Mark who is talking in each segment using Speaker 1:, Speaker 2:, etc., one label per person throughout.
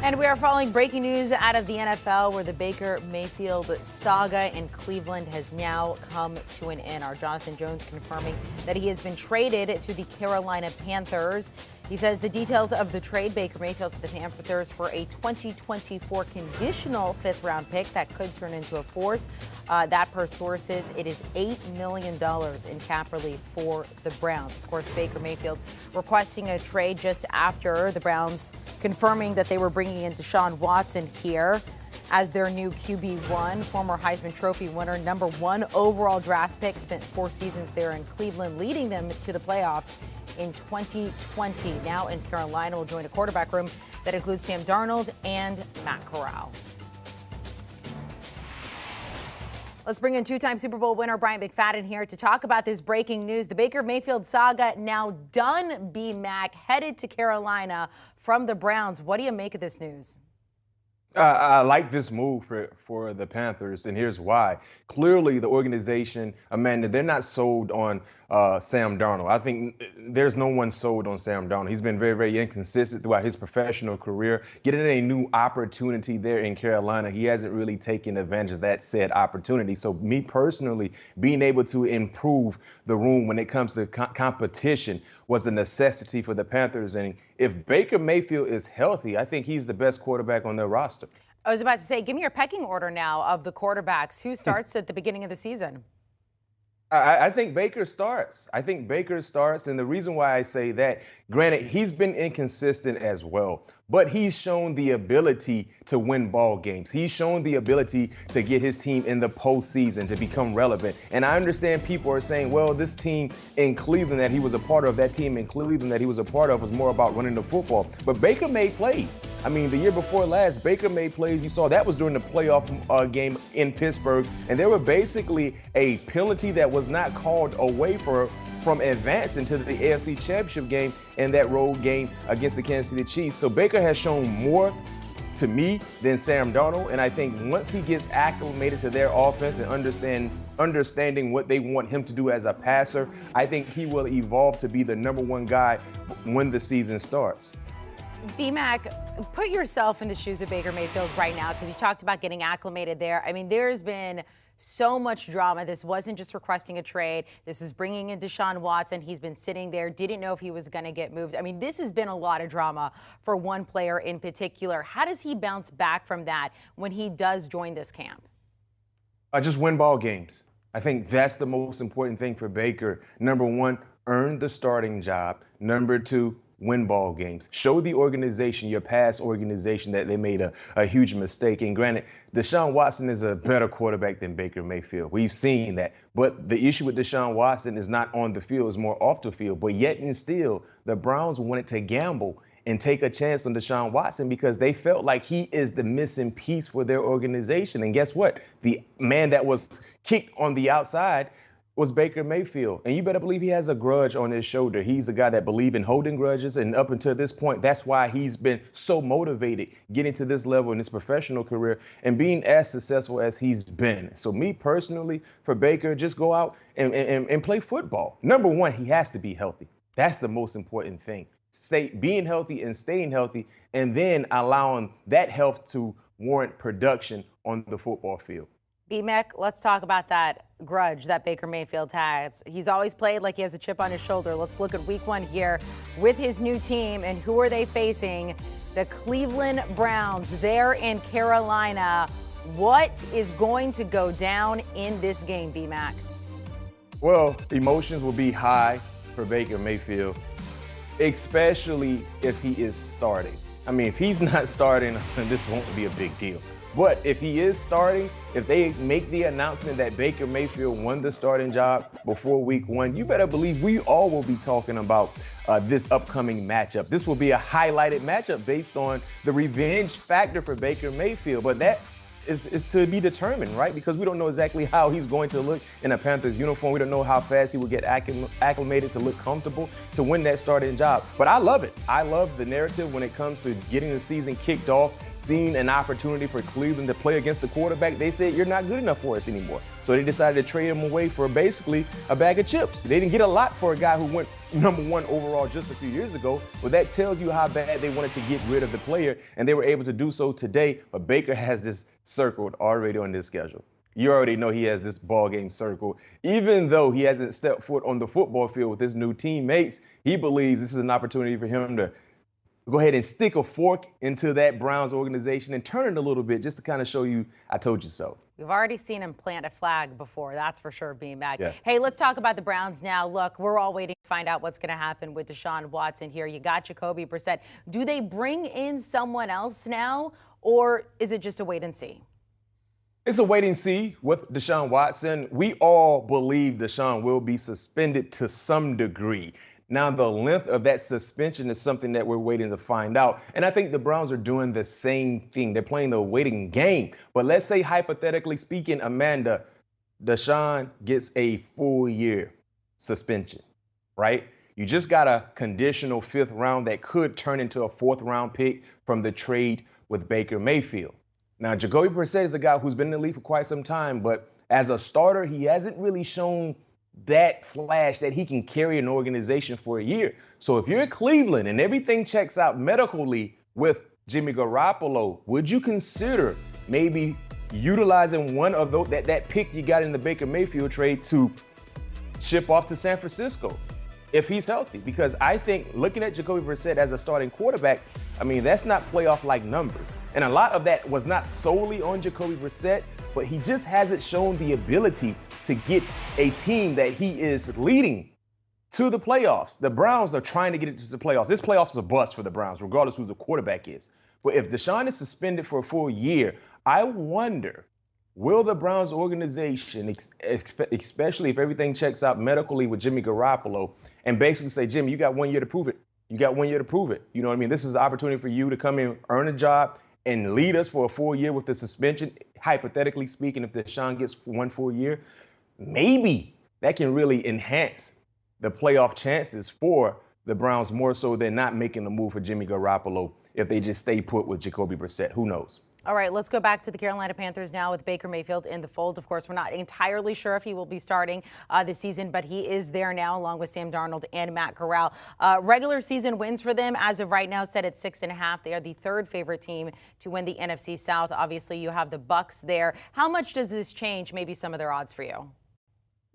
Speaker 1: And we are following breaking news out of the NFL where the Baker Mayfield saga in Cleveland has now come to an end. Our Jonathan Jones confirming that he has been traded to the Carolina Panthers. He says the details of the trade, Baker Mayfield to the Panthers for a 2024 conditional fifth-round pick that could turn into a fourth. That per sources, it is $8 million in cap relief for the Browns. Of course, Baker Mayfield requesting a trade just after the Browns confirming that they were bringing in Deshaun Watson here as their new QB1, former Heisman Trophy winner, number 1 overall draft pick, spent 4 seasons there in Cleveland, leading them to the playoffs in 2020. Now in Carolina, will join a quarterback room that includes Sam Darnold and Matt Corral. Let's bring in 2-time Super Bowl winner Brian McFadden here to talk about this breaking news. The Baker Mayfield saga now done, B-Mac, headed to Carolina from the Browns. What do you make of this news?
Speaker 2: I like this move for the Panthers, and here's why. Clearly, the organization, Amanda, they're not sold on Sam Darnold. I think there's no one sold on Sam Darnold. He's been very, very inconsistent throughout his professional career. Getting a new opportunity there in Carolina, he hasn't really taken advantage of that said opportunity. So me personally, being able to improve the room when it comes to competition was a necessity for the Panthers. And if Baker Mayfield is healthy, I think he's the best quarterback on their roster.
Speaker 1: I was about to say, give me your pecking order now of the quarterbacks. Who starts at the beginning of the season?
Speaker 2: I think Baker starts. I think Baker starts. And the reason why I say that, granted, he's been inconsistent as well, but he's shown the ability to win ball games. He's shown the ability to get his team in the postseason, to become relevant. And I understand people are saying, well, this team in Cleveland that he was a part of, that team in Cleveland that he was a part of was more about running the football. But Baker made plays. I mean, the year before last, Baker made plays. You saw that was during the playoff game in Pittsburgh. And there were basically a penalty that was not called away from advancing to the AFC Championship game in that road game against the Kansas City Chiefs. So Baker has shown more to me than Sam Darnold, and I think once he gets acclimated to their offense and understanding what they want him to do as a passer, I think he will evolve to be the number 1 guy when the season starts.
Speaker 1: B-Mac, put yourself in the shoes of Baker Mayfield right now, because you talked about getting acclimated there. I mean, there's been so much drama. This wasn't just requesting a trade. This is bringing in Deshaun Watson. He's been sitting there, didn't know if he was going to get moved. I mean, this has been a lot of drama for one player in particular. How does he bounce back from that when he does join this camp?
Speaker 2: Just win ball games. I think that's the most important thing for Baker. Number 1, earn the starting job. Number 2, win ball games. Show the organization, your past organization, that they made a huge mistake. And granted, Deshaun Watson is a better quarterback than Baker Mayfield. We've seen that. But the issue with Deshaun Watson is not on the field, it's more off the field. But yet and still, the Browns wanted to gamble and take a chance on Deshaun Watson because they felt like he is the missing piece for their organization. And guess what? The man that was kicked on the outside was Baker Mayfield. And you better believe he has a grudge on his shoulder. He's a guy that believes in holding grudges. And up until this point, that's why he's been so motivated getting to this level in his professional career and being as successful as he's been. So me personally, for Baker, just go out and play football. Number 1, he has to be healthy. That's the most important thing. Being healthy and staying healthy, and then allowing that health to warrant production on the football field.
Speaker 1: B-Mac, let's talk about that grudge that Baker Mayfield has. He's always played like he has a chip on his shoulder. Let's look at week 1 here with his new team. And who are they facing? The Cleveland Browns. They're in Carolina. What is going to go down in this game, B-Mac?
Speaker 2: Well, emotions will be high for Baker Mayfield, especially if he is starting. I mean, if he's not starting, this won't be a big deal. But if he is starting, if they make the announcement that Baker Mayfield won the starting job before week 1, you better believe we all will be talking about this upcoming matchup. This will be a highlighted matchup based on the revenge factor for Baker Mayfield. But that is to be determined, right? Because we don't know exactly how he's going to look in a Panthers uniform. We don't know how fast he will get acclimated to look comfortable to win that starting job. But I love it. I love the narrative when it comes to getting the season kicked off, seen an opportunity for Cleveland to play against the quarterback, they said, you're not good enough for us anymore. So they decided to trade him away for basically a bag of chips. They didn't get a lot for a guy who went #1 overall just a few years ago, but that tells you how bad they wanted to get rid of the player, and they were able to do so today. But Baker has this circled already on this schedule. You already know he has this ball game circled. Even though he hasn't stepped foot on the football field with his new teammates, he believes this is an opportunity for him to go ahead and stick a fork into that Browns organization and turn it a little bit just to kind of show you, I told you so.
Speaker 1: We've already seen him plant a flag before, that's for sure, B-Mac.
Speaker 2: Yeah.
Speaker 1: Hey, let's talk about the Browns now. Look, we're all waiting to find out what's going to happen with Deshaun Watson here. You got Jacoby Brissett. Do they bring in someone else now, or is it just a wait and see?
Speaker 2: It's a wait and see with Deshaun Watson. We all believe Deshaun will be suspended to some degree. Now, the length of that suspension is something that we're waiting to find out. And I think the Browns are doing the same thing. They're playing the waiting game. But let's say, hypothetically speaking, Amanda, Deshaun gets a full year suspension, right? You just got a conditional 5th round that could turn into a 4th round pick from the trade with Baker Mayfield. Now, Jacoby Brissett is a guy who's been in the league for quite some time, but as a starter, he hasn't really shown that flash that he can carry an organization for a year. So if you're Cleveland and everything checks out medically with Jimmy Garoppolo, would you consider maybe utilizing one of those that pick you got in the Baker Mayfield trade to ship off to San Francisco if he's healthy? Because I think looking at Jacoby Brissett as a starting quarterback, I mean, that's not playoff-like numbers. And a lot of that was not solely on Jacoby Brissett, but he just hasn't shown the ability to get a team that he is leading to the playoffs. The Browns are trying to get it to the playoffs. This playoffs is a bust for the Browns, regardless who the quarterback is. But if Deshaun is suspended for a full year, I wonder, will the Browns organization, especially if everything checks out medically with Jimmy Garoppolo, and basically say, Jimmy, you got 1 year to prove it. You got 1 year to prove it. You know what I mean? This is the opportunity for you to come in, earn a job, and lead us for a full year with the suspension. Hypothetically speaking, if Deshaun gets 1 full year, maybe that can really enhance the playoff chances for the Browns more so than not making a move for Jimmy Garoppolo if they just stay put with Jacoby Brissett. Who knows?
Speaker 1: All right, let's go back to the Carolina Panthers now with Baker Mayfield in the fold. Of course, we're not entirely sure if he will be starting this season, but he is there now along with Sam Darnold and Matt Corral. Regular season wins for them as of right now set at 6.5. They are the 3rd favorite team to win the NFC South. Obviously, you have the Bucs there. How much does this change maybe some of their odds for you?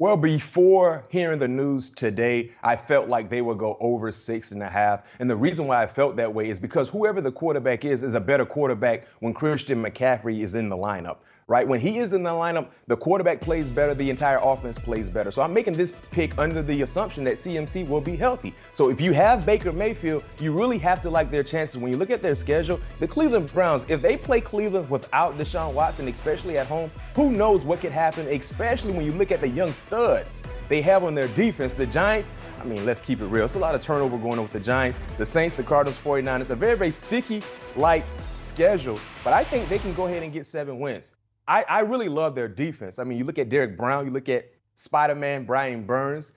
Speaker 2: Well, before hearing the news today, I felt like they would go over 6.5. And the reason why I felt that way is because whoever the quarterback is a better quarterback when Christian McCaffrey is in the lineup, right? When he is in the lineup, the quarterback plays better, the entire offense plays better. So I'm making this pick under the assumption that CMC will be healthy. So if you have Baker Mayfield, you really have to like their chances. When you look at their schedule, the Cleveland Browns, if they play Cleveland without Deshaun Watson, especially at home, who knows what could happen, especially when you look at the young studs they have on their defense. The Giants, I mean, let's keep it real. It's a lot of turnover going on with the Giants. The Saints, the Cardinals, 49ers, a very, very sticky-like schedule. But I think they can go ahead and get 7 wins. I really love their defense. I mean, you look at Derek Brown, you look at Spider-Man, Brian Burns,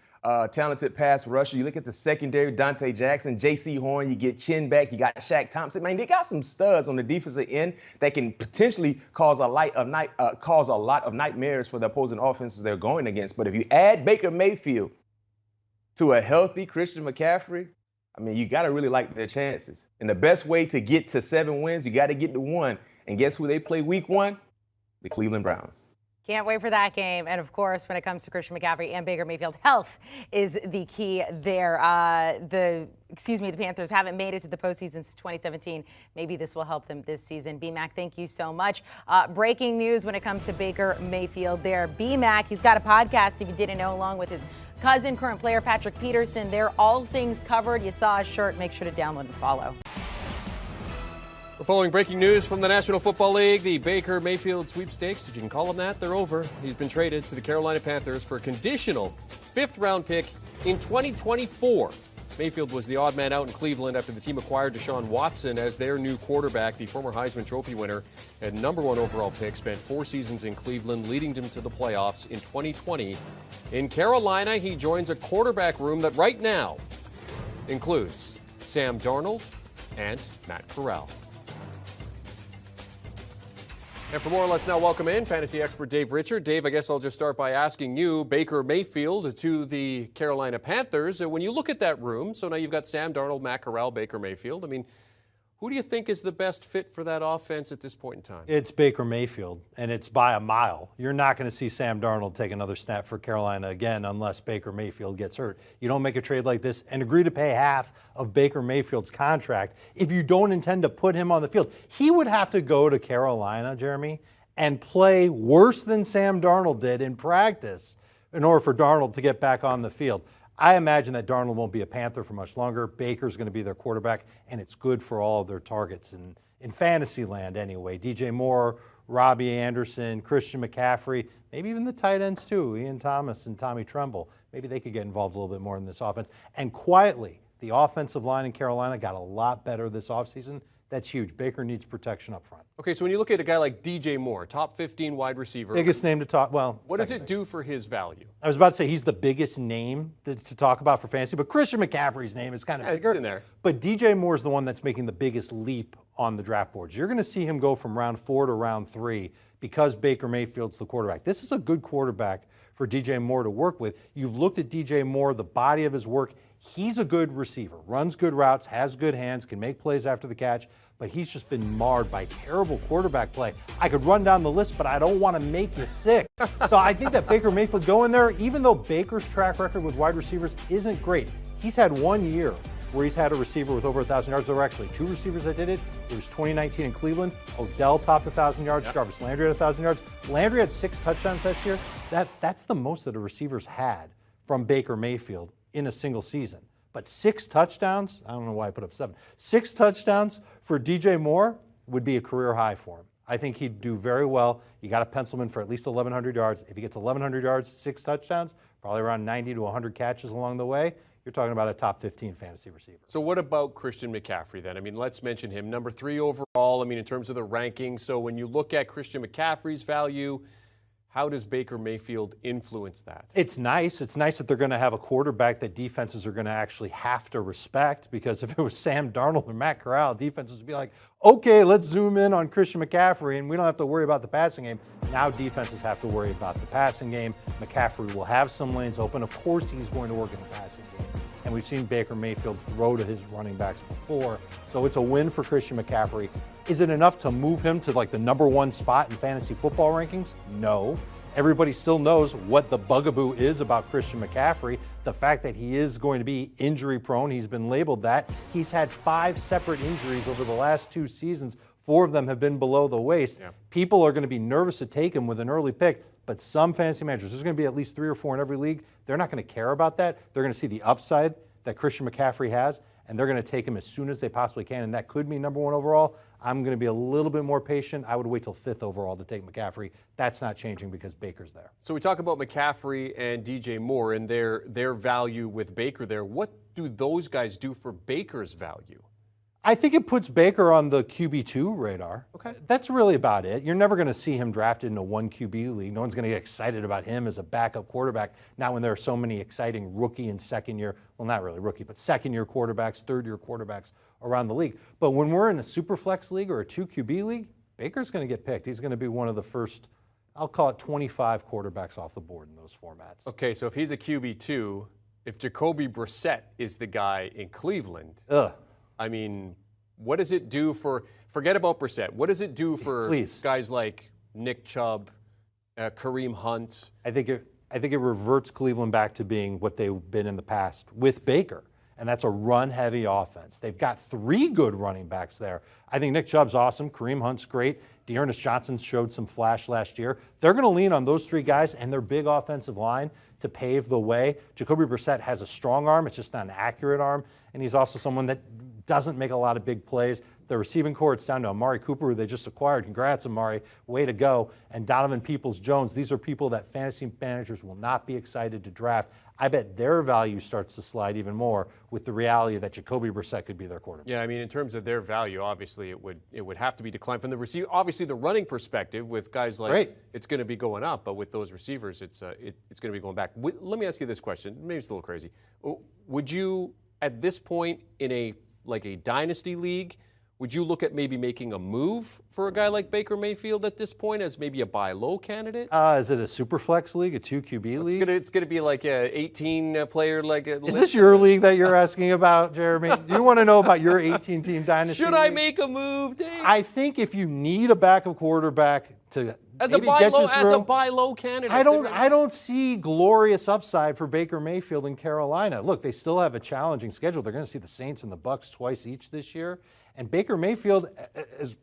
Speaker 2: talented pass rusher. You look at the secondary, Dante Jackson, J.C. Horn, you get Chin back, you got Shaq Thompson. Man, they got some studs on the defensive end that can potentially cause a lot of nightmares for the opposing offenses they're going against. But if you add Baker Mayfield to a healthy Christian McCaffrey, I mean, you got to really like their chances. And the best way to get to 7 wins, you got to get to 1. And guess who they play week 1? The Cleveland Browns.
Speaker 1: Can't wait for that game. And of course, when it comes to Christian McCaffrey and Baker Mayfield, health is the key there. The Panthers haven't made it to the postseason since 2017. Maybe this will help them this season. B-Mac, thank you so much. Breaking news when it comes to Baker Mayfield there. B-Mac, he's got a podcast, if you didn't know, along with his cousin, current player Patrick Peterson. They're all things covered. You saw his shirt. Make sure to download and follow.
Speaker 3: We're following breaking news from the National Football League. The Baker Mayfield sweepstakes, if you can call them that, they're over. He's been traded to the Carolina Panthers for a conditional 5th-round pick in 2024. Mayfield was the odd man out in Cleveland after the team acquired Deshaun Watson as their new quarterback. The former Heisman Trophy winner and #1 overall pick spent 4 seasons in Cleveland, leading them to the playoffs in 2020. In Carolina, he joins a quarterback room that right now includes Sam Darnold and Matt Corral. And for more, let's now welcome in fantasy expert Dave Richard. Dave, I guess I'll just start by asking you, Baker Mayfield to the Carolina Panthers. When you look at that room, so now you've got Sam Darnold, Matt Corral, Baker Mayfield. I mean, who do you think is the best fit for that offense at this point in time?
Speaker 4: It's Baker Mayfield, and it's by a mile. You're not going to see Sam Darnold take another snap for Carolina again unless Baker Mayfield gets hurt. You don't make a trade like this and agree to pay half of Baker Mayfield's contract if you don't intend to put him on the field. He would have to go to Carolina, Jeremy, and play worse than Sam Darnold did in practice in order for Darnold to get back on the field. I imagine that Darnold won't be a Panther for much longer. Baker's going to be their quarterback, and it's good for all of their targets in fantasy land anyway. DJ Moore, Robbie Anderson, Christian McCaffrey, maybe even the tight ends too, Ian Thomas and Tommy Tremble. Maybe they could get involved a little bit more in this offense. And quietly, the offensive line in Carolina got a lot better this offseason. That's huge. Baker needs protection up front.
Speaker 3: Okay, so when you look at a guy like DJ Moore, top 15 wide receiver.
Speaker 4: Biggest name to talk, well.
Speaker 3: What does it do for his value?
Speaker 4: I was about to say he's the biggest name to talk about for fantasy, but Christian McCaffrey's name is kind of bigger.
Speaker 3: It's in there.
Speaker 4: But DJ Moore's the one that's making the biggest leap on the draft boards. You're going to see him go from round 4 to round 3 because Baker Mayfield's the quarterback. This is a good quarterback for DJ Moore to work with. You've looked at DJ Moore, the body of his work. He's a good receiver, runs good routes, has good hands, can make plays after the catch, but he's just been marred by terrible quarterback play. I could run down the list, but I don't want to make you sick. So I think that Baker Mayfield go in there, even though Baker's track record with wide receivers isn't great. He's had 1 year where he's had a receiver with over 1,000 yards. There were actually 2 receivers that did it. It was 2019 in Cleveland. Odell topped 1,000 yards. Yep. Jarvis Landry had 1,000 yards. Landry had 6 touchdowns last year. That's the most that a receiver's had from Baker Mayfield in a single season. But 6 touchdowns, I don't know why I put up 7. 6 touchdowns for DJ Moore would be a career high for him. I think he'd do very well. You got to pencil him in for at least 1,100 yards. If he gets 1,100 yards, 6 touchdowns, probably around 90 to 100 catches along the way, you're talking about a top 15 fantasy receiver.
Speaker 3: So what about Christian McCaffrey then? I mean, let's mention him. Number 3 overall, I mean, in terms of the ranking. So when you look at Christian McCaffrey's value, how does Baker Mayfield influence that?
Speaker 4: It's nice. It's nice that they're going to have a quarterback that defenses are going to actually have to respect, because if it was Sam Darnold or Matt Corral, defenses would be like, okay, let's zoom in on Christian McCaffrey and we don't have to worry about the passing game. Now defenses have to worry about the passing game. McCaffrey will have some lanes open. Of course he's going to work in the passing game. And we've seen Baker Mayfield throw to his running backs before. So it's a win for Christian McCaffrey. Is it enough to move him to like the number 1 spot in fantasy football rankings? No. Everybody still knows what the bugaboo is about Christian McCaffrey. The fact that he is going to be injury prone. He's been labeled that. He's had 5 separate injuries over the last 2 seasons. 4 of them have been below the waist. Yeah. People are going to be nervous to take him with an early pick, but some fantasy managers, there's going to be at least 3 or 4 in every league, they're not going to care about that. They're going to see the upside that Christian McCaffrey has, and they're going to take him as soon as they possibly can, and that could mean number 1 overall. I'm going to be a little bit more patient. I would wait till 5th overall to take McCaffrey. That's not changing because Baker's there.
Speaker 3: So we talk about McCaffrey and DJ Moore and their value with Baker there. What do those guys do for Baker's value?
Speaker 4: I think it puts Baker on the QB2 radar.
Speaker 3: Okay.
Speaker 4: That's really about it. You're never going to see him drafted in a 1 QB league. No one's going to get excited about him as a backup quarterback. Not when there are so many exciting rookie and second year, well, not really rookie, but second year quarterbacks, third year quarterbacks around the league. But when we're in a super flex league or a 2 QB league, Baker's going to get picked. He's going to be one of the first, I'll call it 25 quarterbacks off the board in those formats.
Speaker 3: Okay, so if he's a QB2, if Jacoby Brissett is the guy in Cleveland, I mean, what does it do for, forget about Brissett, what does it do for guys like Nick Chubb, Kareem Hunt?
Speaker 4: I think it reverts Cleveland back to being what they've been in the past with Baker, and that's a run-heavy offense. They've got 3 good running backs there. I think Nick Chubb's awesome. Kareem Hunt's great. Dearness Johnson showed some flash last year. They're going to lean on those 3 guys and their big offensive line to pave the way. Jacoby Brissett has a strong arm. It's just not an accurate arm, and he's also someone that doesn't make a lot of big plays. The receiving core, it's down to Amari Cooper, who they just acquired. Congrats, Amari. Way to go. And Donovan Peoples-Jones. These are people that fantasy managers will not be excited to draft. I bet their value starts to slide even more with the reality that Jacoby Brissett could be their quarterback.
Speaker 3: Yeah, I mean, in terms of their value, obviously it would have to be declined from the receiver. Obviously, the running perspective with guys like it's going to be going up, but with those receivers, it's going to be going back. Let me ask you this question. Maybe it's a little crazy. Would you, at this point in a dynasty league, would you look at maybe making a move for a guy like Baker Mayfield at this point as maybe a buy low candidate?
Speaker 4: Is it a super flex league, a 2 QB league?
Speaker 3: It's going to be like a 18 player like.
Speaker 4: Is this your league that you're asking about, Jeremy? Do you want to know about your 18-team dynasty?
Speaker 3: Should I make a move, Dave?
Speaker 4: I think if you need a backup quarterback to
Speaker 3: as a buy low candidate,
Speaker 4: I don't see glorious upside for Baker Mayfield in Carolina. Look, they still have a challenging schedule. They're going to see the Saints and the Bucs twice each this year. And Baker Mayfield,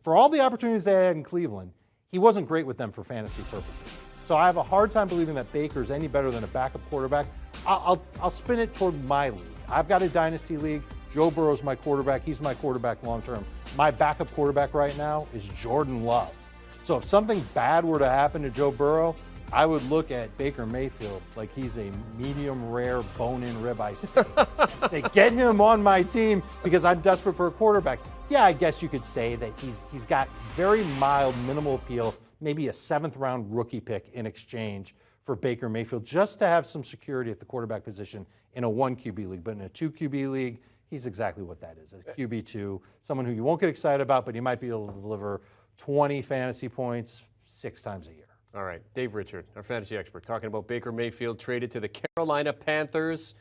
Speaker 4: for all the opportunities they had in Cleveland, he wasn't great with them for fantasy purposes. So I have a hard time believing that Baker's any better than a backup quarterback. I'll spin it toward my league. I've got a dynasty league. Joe Burrow's my quarterback. He's my quarterback long term. My backup quarterback right now is Jordan Love. So if something bad were to happen to Joe Burrow, I would look at Baker Mayfield like he's a medium rare bone-in ribeye steak. Say, get him on my team because I'm desperate for a quarterback. Yeah, I guess you could say that he's got very mild, minimal appeal, maybe a 7th-round rookie pick in exchange for Baker Mayfield, just to have some security at the quarterback position in a 1 QB league. But in a 2 QB league, he's exactly what that is, a QB2, someone who you won't get excited about, but he might be able to deliver 20 fantasy points 6 times a year.
Speaker 3: All right, Dave Richard, our fantasy expert, talking about Baker Mayfield traded to the Carolina Panthers.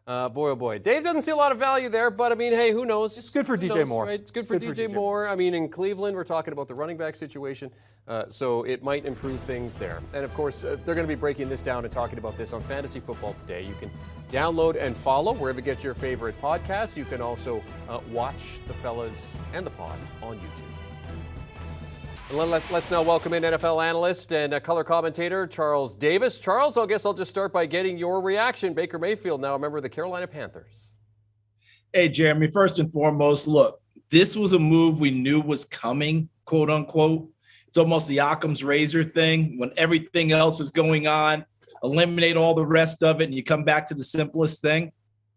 Speaker 3: Boy, oh boy. Dave doesn't see a lot of value there, but I mean, hey, who knows?
Speaker 4: It's good for DJ Moore.
Speaker 3: Right? It's good for DJ Moore. I mean, in Cleveland, we're talking about the running back situation, so it might improve things there. And of course, they're going to be breaking this down and talking about this on Fantasy Football Today. You can download and follow wherever you get your favorite podcasts. You can also watch the fellas and the pod on YouTube. Let's now welcome in NFL analyst and color commentator Charles Davis. Charles, I guess I'll just start by getting your reaction. Baker Mayfield, now a member of the Carolina Panthers.
Speaker 5: Hey, Jeremy, first and foremost, look, this was a move we knew was coming, quote unquote. It's almost the Occam's razor thing. When everything else is going on, eliminate all the rest of it, and you come back to the simplest thing.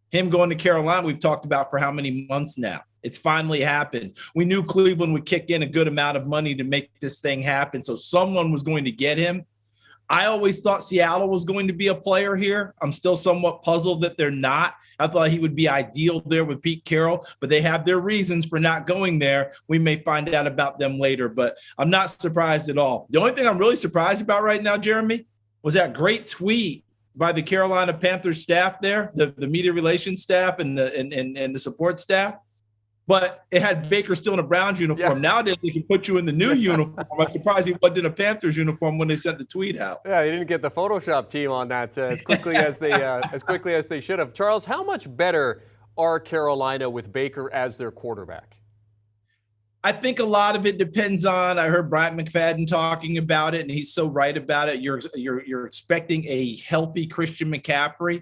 Speaker 5: Him going to Carolina, we've talked about for how many months now? It's finally happened. We knew Cleveland would kick in a good amount of money to make this thing happen, so someone was going to get him. I always thought Seattle was going to be a player here. I'm still somewhat puzzled that they're not. I thought he would be ideal there with Pete Carroll, but they have their reasons for not going there. We may find out about them later, but I'm not surprised at all. The only thing I'm really surprised about right now, Jeremy, was that great tweet by the Carolina Panthers staff there, the media relations staff and the support staff. But it had Baker still in a Browns uniform. Yeah. Nowadays, they can put you in the new uniform. I'm surprised he wasn't in a Panthers uniform when they sent the tweet out.
Speaker 3: Yeah, they didn't get the Photoshop team on that as quickly as they should have. Charles, how much better are Carolina with Baker as their quarterback?
Speaker 5: I think a lot of it depends on. I heard Brian McFadden talking about it, and he's so right about it. You're expecting a healthy Christian McCaffrey,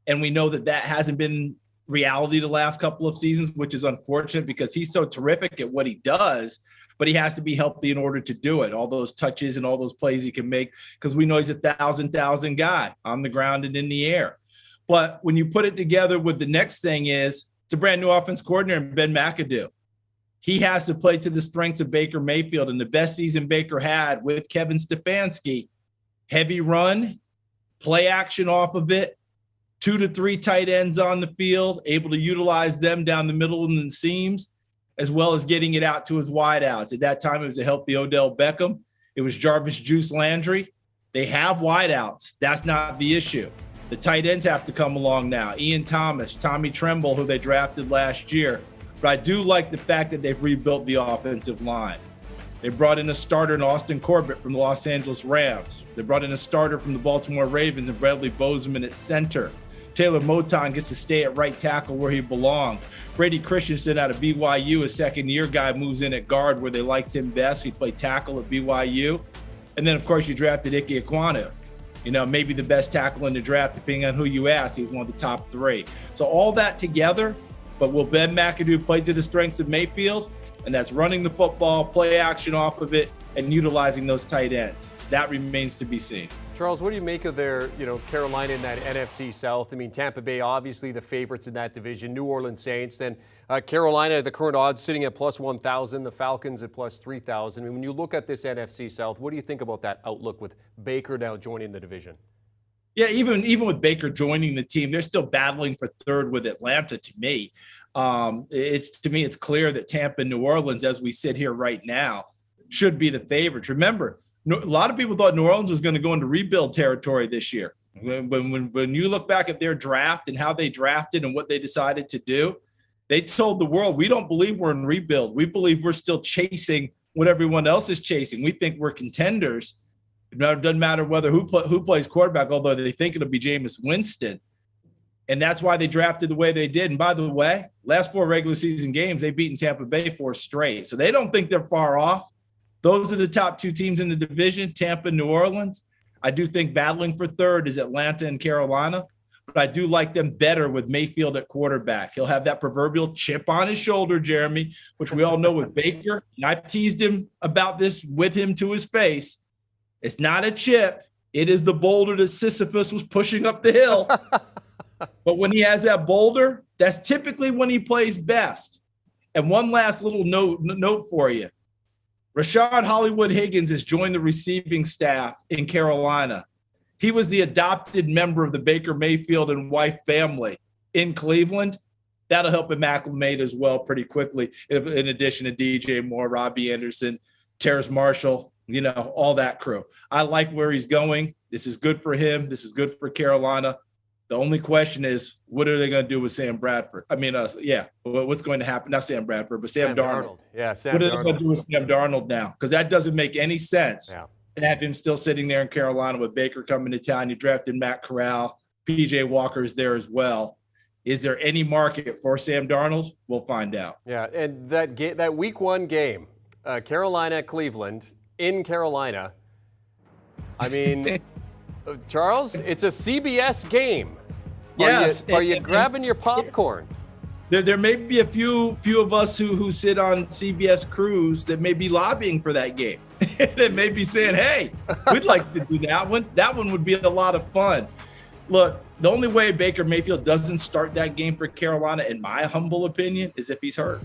Speaker 5: and we know that hasn't been reality the last couple of seasons, which is unfortunate because he's so terrific at what he does, but he has to be healthy in order to do it. All those touches and all those plays he can make, because we know he's a thousand guy on the ground and in the air. But when you put it together with the next thing is, it's a brand new offense coordinator in Ben McAdoo. He has to play to the strengths of Baker Mayfield, and the best season Baker had with Kevin Stefanski, heavy run, play action off of it, 2 to 3 tight ends on the field, able to utilize them down the middle and the seams, as well as getting it out to his wideouts. At that time, it was a healthy Odell Beckham. It was Jarvis Juice Landry. They have wideouts. That's not the issue. The tight ends have to come along now. Ian Thomas, Tommy Tremble, who they drafted last year. But I do like the fact that they've rebuilt the offensive line. They brought in a starter in Austin Corbett from the Los Angeles Rams. They brought in a starter from the Baltimore Ravens and Bradley Bozeman at center. Taylor Moton gets to stay at right tackle where he belongs. Brady Christensen out of BYU, a second-year guy, moves in at guard where they liked him best. He played tackle at BYU. And then, of course, you drafted Ike Ekwonu. Maybe the best tackle in the draft, depending on who you ask. He's one of the top 3. So all that together, but will Ben McAdoo play to the strengths of Mayfield? And that's running the football, play action off of it, and utilizing those tight ends. That remains to be seen.
Speaker 3: Charles, what do you make of their, Carolina in that NFC South? I mean, Tampa Bay, obviously the favorites in that division, New Orleans Saints, then Carolina, the current odds sitting at plus 1,000, the Falcons at plus 3,000. I mean, when you look at this NFC South, what do you think about that outlook with Baker now joining the division?
Speaker 5: Yeah, even with Baker joining the team, they're still battling for third with Atlanta to me. To me, it's clear that Tampa and New Orleans, as we sit here right now, should be the favorites. Remember, a lot of people thought New Orleans was going to go into rebuild territory this year. When you look back at their draft and how they drafted and what they decided to do, they told the world, we don't believe we're in rebuild. We believe we're still chasing what everyone else is chasing. We think we're contenders. It doesn't matter who plays quarterback, although they think it'll be Jameis Winston. And that's why they drafted the way they did. And by the way, last 4 regular season games, they've beaten Tampa Bay 4 straight. So they don't think they're far off. Those are the top 2 teams in the division, Tampa and New Orleans. I do think battling for third is Atlanta and Carolina, but I do like them better with Mayfield at quarterback. He'll have that proverbial chip on his shoulder, Jeremy, which we all know with Baker. And I've teased him about this with him to his face. It's not a chip. It is the boulder that Sisyphus was pushing up the hill. But when he has that boulder, that's typically when he plays best. And one last little note for you. Rashad Hollywood Higgins has joined the receiving staff in Carolina. He was the adopted member of the Baker Mayfield and wife family in Cleveland. That'll help him acclimate as well pretty quickly, in addition to DJ Moore, Robbie Anderson, Terrace Marshall, all that crew. I like where he's going. This is good for him. This is good for Carolina. The only question is, what are they going to do with Sam Bradford? What's going to happen? Not Sam Bradford, but Sam Darnold.
Speaker 3: Yeah, Sam
Speaker 5: What are
Speaker 3: Darnold.
Speaker 5: they going to do with Sam Darnold now? Because that doesn't make any sense to have him still sitting there in Carolina with Baker coming to town. You drafted Matt Corral. P.J. Walker's there as well. Is there any market for Sam Darnold? We'll find out.
Speaker 3: Yeah, and that week 1 game, Carolina-Cleveland in Carolina, I mean, Charles, it's a CBS game.
Speaker 5: Yes.
Speaker 3: Are you grabbing your popcorn?
Speaker 5: There may be a few of us who sit on CBS crews that may be lobbying for that game. That may be saying, hey, we'd like to do that one. That one would be a lot of fun. Look, the only way Baker Mayfield doesn't start that game for Carolina, in my humble opinion, is if he's hurt.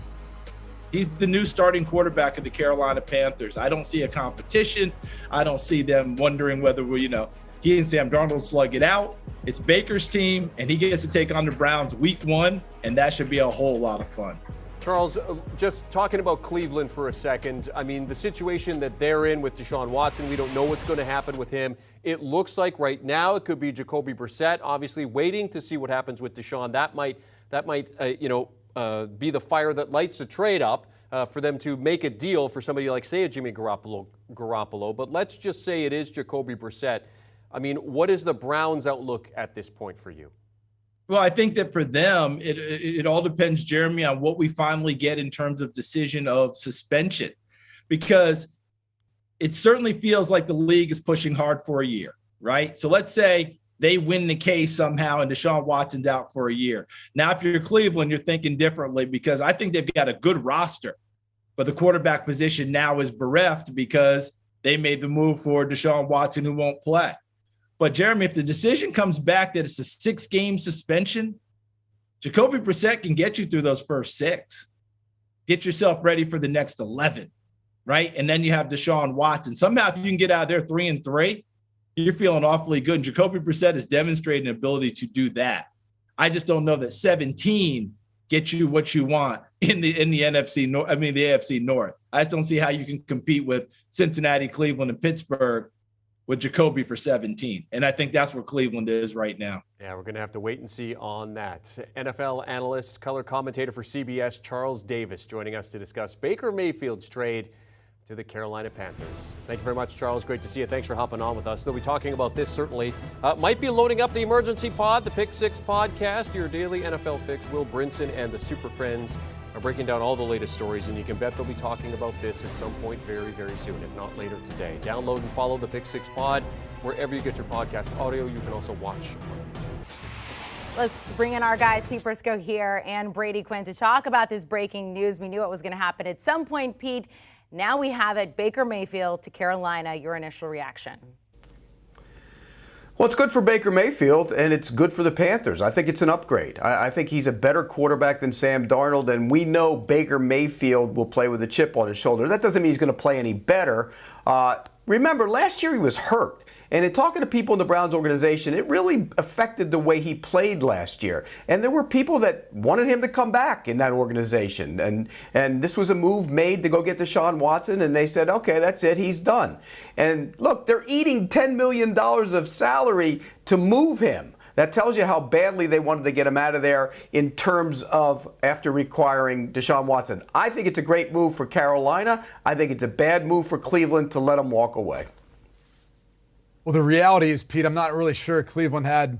Speaker 5: He's the new starting quarterback of the Carolina Panthers. I don't see a competition. I don't see them wondering whether he and Sam Darnold slug it out. It's Baker's team, and he gets to take on the Browns week 1, and that should be a whole lot of fun.
Speaker 3: Charles, just talking about Cleveland for a second, I mean, the situation that they're in with Deshaun Watson, we don't know what's going to happen with him. It looks like right now it could be Jacoby Brissett, obviously waiting to see what happens with Deshaun. That might be the fire that lights the trade up for them to make a deal for somebody like, say, a Jimmy Garoppolo. But let's just say it is Jacoby Brissett. I mean, what is the Browns' outlook at this point for you?
Speaker 5: Well, I think that for them, it all depends, Jeremy, on what we finally get in terms of decision of suspension, because it certainly feels like the league is pushing hard for a year, right? So let's say they win the case somehow and Deshaun Watson's out for a year. Now, if you're Cleveland, you're thinking differently, because I think they've got a good roster, but the quarterback position now is bereft because they made the move for Deshaun Watson, who won't play. But, Jeremy, if the decision comes back that it's a 6-game suspension, Jacoby Brissett can get you through those first 6. Get yourself ready for the next 11, right? And then you have Deshaun Watson. Somehow, if you can get out there 3-3, you're feeling awfully good. And Jacoby Brissett has demonstrated an ability to do that. I just don't know that 17 gets you what you want in the NFC North. I mean, the AFC North. I just don't see how you can compete with Cincinnati, Cleveland, and Pittsburgh with Jacoby for 17. And I think that's where Cleveland is right now.
Speaker 3: Yeah, we're going to have to wait and see on that. NFL analyst, color commentator for CBS, Charles Davis, joining us to discuss Baker Mayfield's trade to the Carolina Panthers. Thank you very much, Charles. Great to see you. Thanks for hopping on with us. They'll be talking about this certainly. Might be loading up the emergency pod, the Pick Six podcast, your daily NFL fix. Will Brinson and the Super Friends are breaking down all the latest stories, and you can bet they'll be talking about this at some point very, very soon, if not later today. Download and follow the Pick Six pod wherever you get your podcast audio. You can also watch on YouTube.
Speaker 1: Let's bring in our guys, Pete Prisco here and Brady Quinn, to talk about this breaking news. We knew it was going to happen at some point, Pete. Now we have it, Baker Mayfield to Carolina. Your initial reaction?
Speaker 6: Well, it's good for Baker Mayfield, and it's good for the Panthers. I think it's an upgrade. I think he's a better quarterback than Sam Darnold, and we know Baker Mayfield will play with a chip on his shoulder. That doesn't mean he's going to play any better. Remember, last year he was hurt, And in talking to people in the Browns organization, it really affected the way he played last year. And there were people that wanted him to come back in that organization. And this was a move made to go get Deshaun Watson, and they said, okay, that's it, he's done. And look, they're eating $10 million of salary to move him. That tells you how badly they wanted to get him out of there in terms of after requiring Deshaun Watson. I think it's a great move for Carolina. I think it's a bad move for Cleveland to let him walk away.
Speaker 7: Well, the reality is, Pete, I'm not really sure Cleveland had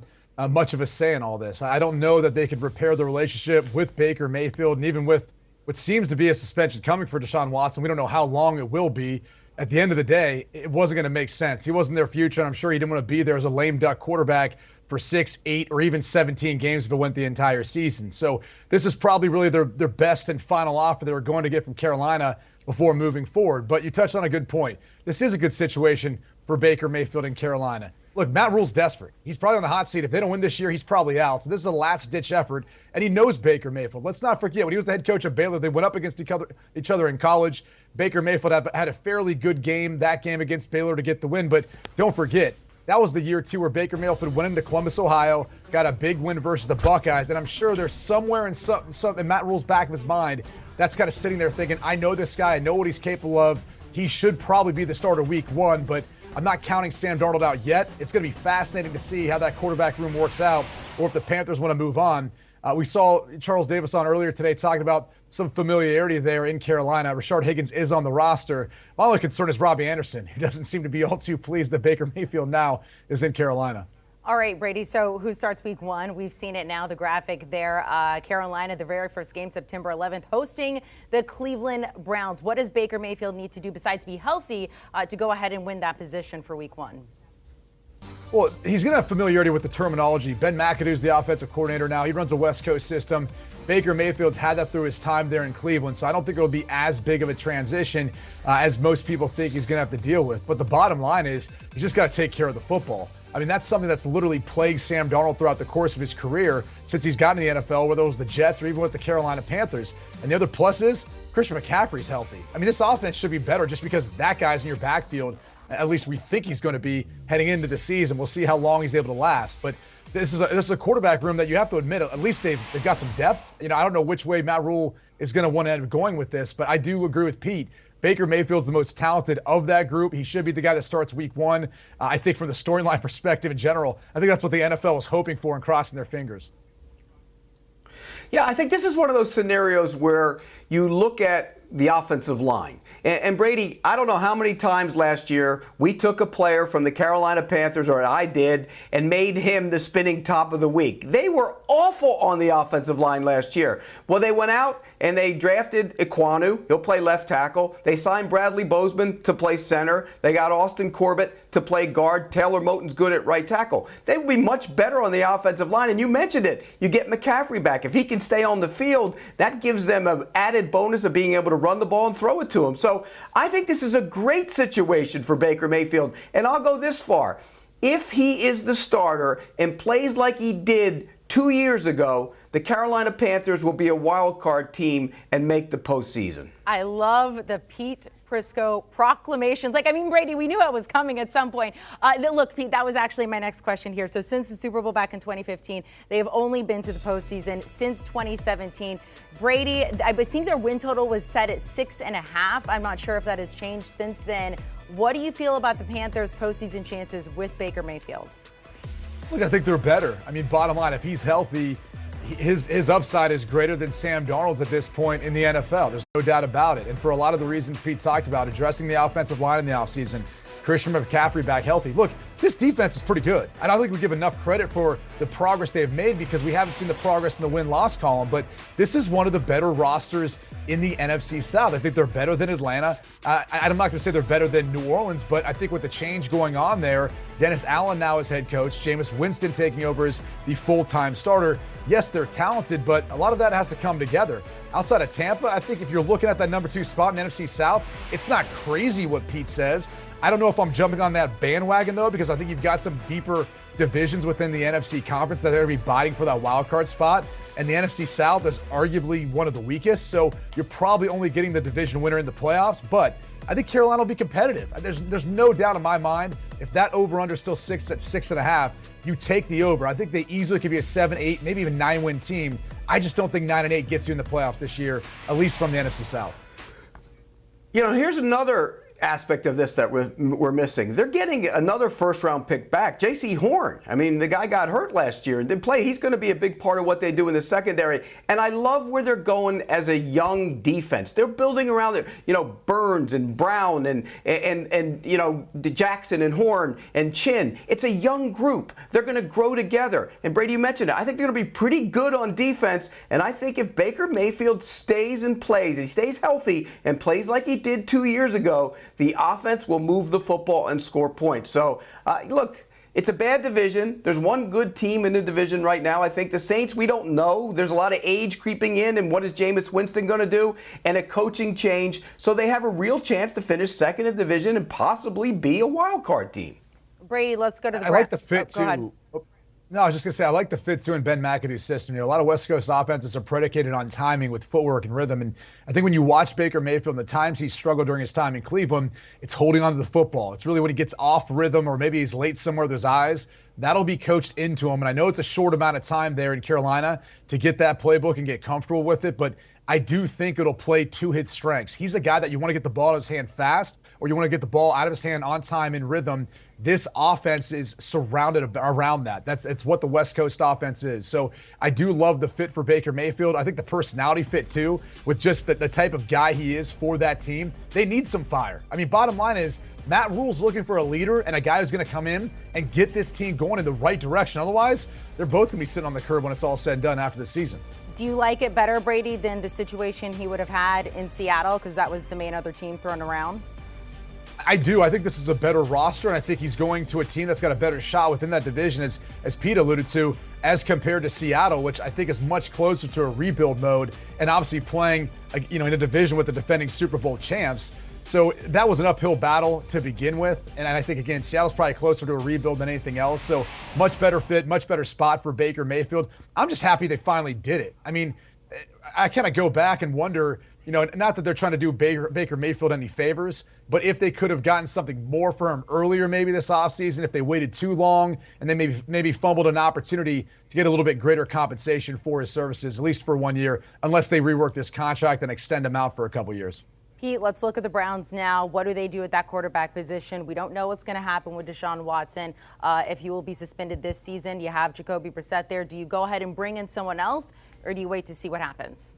Speaker 7: much of a say in all this. I don't know that they could repair the relationship with Baker Mayfield, and even with what seems to be a suspension coming for Deshaun Watson. We don't know how long it will be. At the end of the day, it wasn't going to make sense. He wasn't their future, and I'm sure he didn't want to be there as a lame duck quarterback for 6, 8, or even 17 games if it went the entire season. So this is probably really their best and final offer they were going to get from Carolina before moving forward. But you touched on a good point. This is a good situation for Baker Mayfield in Carolina. Look, Matt Rule's desperate. He's probably on the hot seat. If they don't win this year, he's probably out. So this is a last-ditch effort, and he knows Baker Mayfield. Let's not forget, when he was the head coach of Baylor, they went up against each other in college. Baker Mayfield had a fairly good game, that game against Baylor, to get the win. But don't forget, that was the year, too, where Baker Mayfield went into Columbus, Ohio, got a big win versus the Buckeyes. And I'm sure there's somewhere in Matt Rule's back of his mind that's kind of sitting there thinking, I know this guy. I know what he's capable of. He should probably be the starter week 1, but I'm not counting Sam Darnold out yet. It's going to be fascinating to see how that quarterback room works out, or if the Panthers want to move on. We saw Charles Davis on earlier today talking about some familiarity there in Carolina. Rashard Higgins is on the roster. My only concern is Robbie Anderson, who doesn't seem to be all too pleased that Baker Mayfield now is in Carolina.
Speaker 1: All right, Brady, so who starts week 1? We've seen it now, the graphic there. Carolina, the very first game, September 11th, hosting the Cleveland Browns. What does Baker Mayfield need to do besides be healthy to go ahead and win that position for week 1?
Speaker 7: Well, he's going to have familiarity with the terminology. Ben McAdoo's the offensive coordinator now. He runs a West Coast system. Baker Mayfield's had that through his time there in Cleveland, so I don't think it'll be as big of a transition as most people think he's going to have to deal with. But the bottom line is he's just got to take care of the football. I mean, that's something that's literally plagued Sam Darnold throughout the course of his career since he's gotten in the NFL, whether it was the Jets or even with the Carolina Panthers. And the other plus is Christian McCaffrey's healthy. I mean, this offense should be better just because that guy's in your backfield. At least we think he's going to be heading into the season. We'll see how long he's able to last. But this is a quarterback room that you have to admit, at least they've got some depth. You know, I don't know which way Matt Rule is going to want to end up going with this, but I do agree with Pete. Baker Mayfield's the most talented of that group. He should be the guy that starts week 1. I think from the storyline perspective in general, I think that's what the NFL is hoping for and crossing their fingers.
Speaker 6: Yeah, I think this is one of those scenarios where you look at the offensive line. And Brady, I don't know how many times last year we took a player from the Carolina Panthers, or I did, and made him the spinning top of the week. They were awful on the offensive line last year. Well, they went out and they drafted Ekwonu. He'll play left tackle. They signed Bradley Bozeman to play center. They got Austin Corbett to play guard. Taylor Moton's good at right tackle. They would be much better on the offensive line. And you mentioned it. You get McCaffrey back. If he can stay on the field, that gives them an added bonus of being able to run the ball and throw it to him. So I think this is a great situation for Baker Mayfield. And I'll go this far. If he is the starter and plays like he did 2 years ago, the Carolina Panthers will be a wild card team and make the postseason.
Speaker 1: I love the Pete Prisco proclamations. Brady, we knew it was coming at some point. Look, Pete, that was actually my next question here. So since the Super Bowl back in 2015, they have only been to the postseason since 2017. Brady, I think their win total was set at 6.5. I'm not sure if that has changed since then. What do you feel about the Panthers' postseason chances with Baker Mayfield?
Speaker 7: Look, I think they're better. I mean, bottom line, if he's healthy, his upside is greater than Sam Darnold's at this point in the NFL. There's no doubt about it. And for a lot of the reasons Pete talked about, addressing the offensive line in the offseason, Christian McCaffrey back healthy. Look, this defense is pretty good. I don't think we give enough credit for the progress they've made because we haven't seen the progress in the win-loss column. But this is one of the better rosters in the NFC South. I think they're better than Atlanta. I'm not going to say they're better than New Orleans, but I think with the change going on there, Dennis Allen now as head coach, Jameis Winston taking over as the full-time starter. Yes, they're talented, but a lot of that has to come together. Outside of Tampa, I think if you're looking at that number 2 spot in the NFC South, it's not crazy what Pete says. I don't know if I'm jumping on that bandwagon, though, because I think you've got some deeper divisions within the NFC conference that are going to be biting for that wild card spot. And the NFC South is arguably one of the weakest, so you're probably only getting the division winner in the playoffs. But I think Carolina will be competitive. There's no doubt in my mind, if that over-under still sits at 6.5, you take the over. I think they easily could be a 7, 8, maybe even 9-win team. I just don't think 9-8 gets you in the playoffs this year, at least from the NFC South.
Speaker 6: You know, here's another aspect of this that we're missing. They're getting another first-round pick back, J.C. Horn. I mean, the guy got hurt last year and didn't play. He's going to be a big part of what they do in the secondary. And I love where they're going as a young defense. They're building around it, you know, Burns and Brown and you know, Jackson and Horn and Chin. It's a young group. They're going to grow together. And Brady, you mentioned it. I think they're going to be pretty good on defense. And I think if Baker Mayfield stays and plays, he stays healthy and plays like he did 2 years ago, the offense will move the football and score points. So, look, it's a bad division. There's one good team in the division right now. I think the Saints, we don't know. There's a lot of age creeping in, and what is Jameis Winston going to do? And a coaching change. So they have a real chance to finish second in the division and possibly be a wild card team.
Speaker 1: Brady, let's go to the
Speaker 7: I like the fit,
Speaker 1: go ahead.
Speaker 7: too. No, I was just going to say, I like the fit, too, in Ben McAdoo's system. You know, a lot of West Coast offenses are predicated on timing with footwork and rhythm. And I think when you watch Baker Mayfield and the times he struggled during his time in Cleveland, it's holding on to the football. It's really when he gets off rhythm or maybe he's late somewhere with his eyes, that'll be coached into him. And I know it's a short amount of time there in Carolina to get that playbook and get comfortable with it, but I do think it'll play to his strengths. He's a guy that you want to get the ball in his hand fast, or you want to get the ball out of his hand on time in rhythm. This offense is surrounded around that. It's what the West Coast offense is. So I do love the fit for Baker Mayfield. I think the personality fit too, with just the type of guy he is for that team. They need some fire. I mean, bottom line is Matt Rule's looking for a leader and a guy who's going to come in and get this team going in the right direction. Otherwise, they're both going to be sitting on the curb when it's all said and done after the season.
Speaker 1: Do you like it better, Brady, than the situation he would have had in Seattle? Because that was the main other team thrown around.
Speaker 7: I do. I think this is a better roster, and I think he's going to a team that's got a better shot within that division, as Pete alluded to, as compared to Seattle, which I think is much closer to a rebuild mode, and obviously playing, you know, in a division with the defending Super Bowl champs. So that was an uphill battle to begin with, and I think, again, Seattle's probably closer to a rebuild than anything else. So much better fit, much better spot for Baker Mayfield. I'm just happy they finally did it. I mean, I kind of go back and wonder, you know, not that they're trying to do Baker Mayfield any favors, but if they could have gotten something more for him earlier maybe this offseason, if they waited too long and they maybe fumbled an opportunity to get a little bit greater compensation for his services, at least for 1 year, unless they rework this contract and extend him out for a couple years.
Speaker 1: Pete, let's look at the Browns now. What do they do at that quarterback position? We don't know what's going to happen with Deshaun Watson. If he will be suspended this season, you have Jacoby Brissett there. Do you go ahead and bring in someone else, or do you wait to see what happens?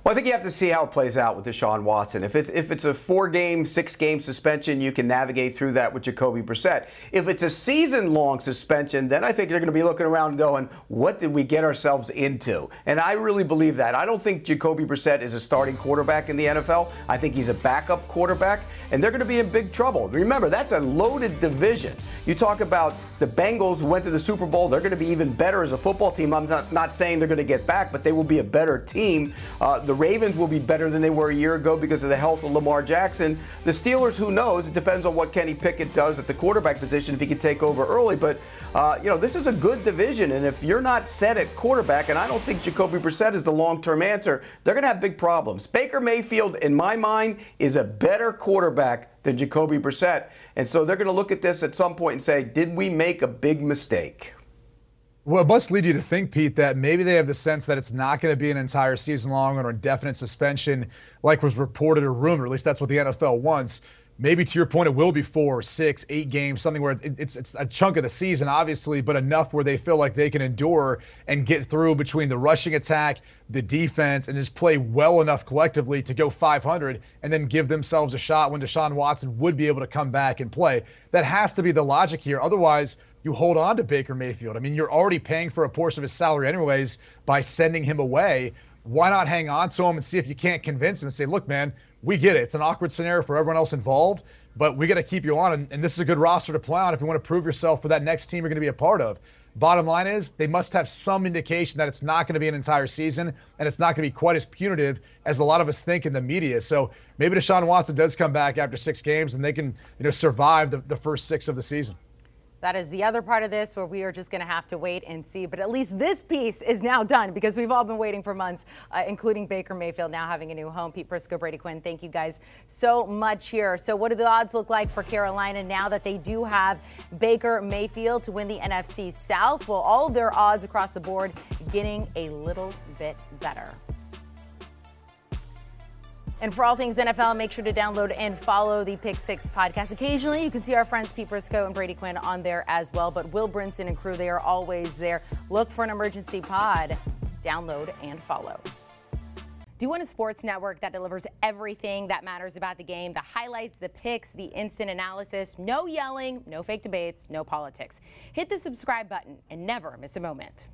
Speaker 6: Well, I think you have to see how it plays out with Deshaun Watson. If it's a 4-game, 6-game suspension, you can navigate through that with Jacoby Brissett. If it's a season-long suspension, then I think you're going to be looking around and going, what did we get ourselves into? And I really believe that. I don't think Jacoby Brissett is a starting quarterback in the NFL. I think he's a backup quarterback, and they're going to be in big trouble. Remember, that's a loaded division. You talk about the Bengals who went to the Super Bowl. They're going to be even better as a football team. I'm not saying they're going to get back, but they will be a better team. The Ravens will be better than they were a year ago because of the health of Lamar Jackson. The Steelers, who knows? It depends on what Kenny Pickett does at the quarterback position if he can take over early. But, you know, this is a good division. And if you're not set at quarterback, and I don't think Jacoby Brissett is the long-term answer, they're going to have big problems. Baker Mayfield, in my mind, is a better quarterback than Jacoby Brissett. And so they're going to look at this at some point and say, did we make a big mistake?
Speaker 7: Well, it must lead you to think, Pete, that maybe they have the sense that it's not going to be an entire season long or indefinite suspension like was reported or rumored. At least that's what the NFL wants. Maybe to your point, it will be 4, 6, 8 games, something where it's a chunk of the season, obviously, but enough where they feel like they can endure and get through between the rushing attack, the defense, and just play well enough collectively to go 500 and then give themselves a shot when Deshaun Watson would be able to come back and play. That has to be the logic here. Otherwise, you hold on to Baker Mayfield. I mean, you're already paying for a portion of his salary anyways by sending him away. Why not hang on to him and see if you can't convince him and say, look, man, we get it. It's an awkward scenario for everyone else involved, but we got to keep you on, and this is a good roster to play on if you want to prove yourself for that next team you're going to be a part of. Bottom line is they must have some indication that it's not going to be an entire season and it's not going to be quite as punitive as a lot of us think in the media. So maybe Deshaun Watson does come back after 6 games and they can, you know, survive the first 6 of the season.
Speaker 1: That is the other part of this where we are just going to have to wait and see. But at least this piece is now done because we've all been waiting for months, including Baker Mayfield now having a new home. Pete Prisco, Brady Quinn, thank you guys so much here. So what do the odds look like for Carolina now that they do have Baker Mayfield to win the NFC South? Well, all of their odds across the board getting a little bit better. And for all things NFL, make sure to download and follow the Pick Six podcast. Occasionally, you can see our friends Pete Prisco and Brady Quinn on there as well. But Will Brinson and crew, they are always there. Look for an emergency pod. Download and follow. Do you want a sports network that delivers everything that matters about the game? The highlights, the picks, the instant analysis. No yelling, no fake debates, no politics. Hit the subscribe button and never miss a moment.